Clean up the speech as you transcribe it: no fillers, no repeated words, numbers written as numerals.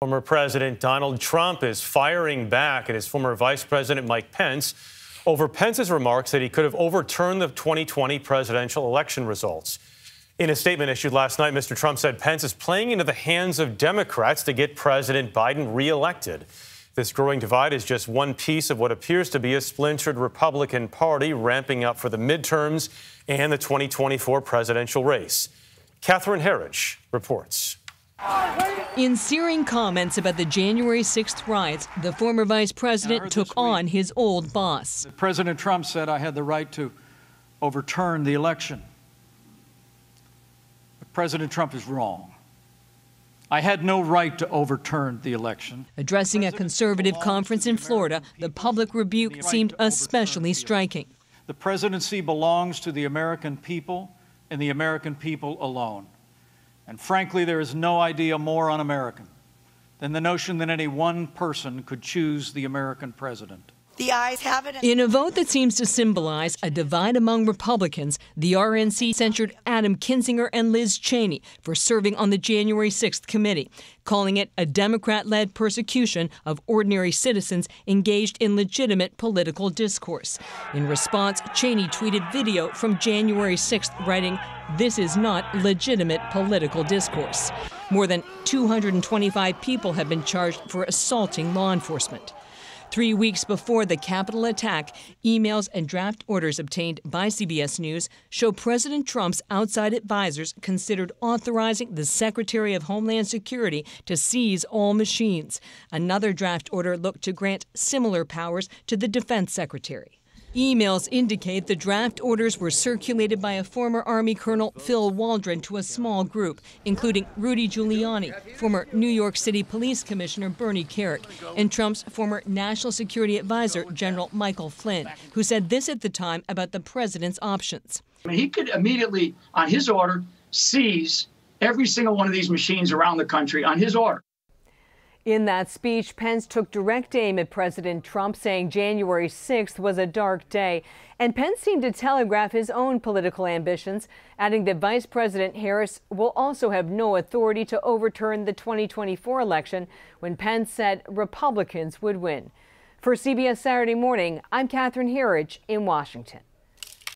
Former President Donald Trump is firing back at his former Vice President Mike Pence over Pence's remarks that he could have overturned the 2020 presidential election results. In a statement issued last night, Mr. Trump said Pence is playing into the hands of Democrats to get President Biden reelected. This growing divide is just one piece of what appears to be a splintered Republican Party ramping up for the midterms and the 2024 presidential race. Catherine Herridge reports. In searing comments about the January 6th riots, the former vice president took on his old boss. President Trump said I had the right to overturn the election. But President Trump is wrong. I had no right to overturn the election. Addressing a conservative conference in Florida, the public rebuke seemed especially striking. The presidency belongs to the American people and the American people alone. And frankly, there is no idea more un-American than the notion that any one person could choose the American president. The ayes have it. In a vote that seems to symbolize a divide among Republicans, the RNC censured Adam Kinzinger and Liz Cheney for serving on the January 6th committee, calling it a Democrat-led persecution of ordinary citizens engaged in legitimate political discourse. In response, Cheney tweeted video from January 6th, writing, "This is not legitimate political discourse." More than 225 people have been charged for assaulting law enforcement. 3 weeks before the Capitol attack, emails and draft orders obtained by CBS News show President Trump's outside advisors considered authorizing the Secretary of Homeland Security to seize all machines. Another draft order looked to grant similar powers to the Defense Secretary. Emails indicate the draft orders were circulated by a former Army Colonel Phil Waldron to a small group, including Rudy Giuliani, former New York City Police Commissioner Bernie Kerik, and Trump's former National Security Advisor, General Michael Flynn, who said this at the time about the president's options. He could immediately, on his order, seize every single one of these machines around the country on his order. In that speech, Pence took direct aim at President Trump, saying January 6th was a dark day. And Pence seemed to telegraph his own political ambitions, adding that Vice President Harris will also have no authority to overturn the 2024 election when Pence said Republicans would win. For CBS Saturday Morning, I'm Catherine Herridge in Washington.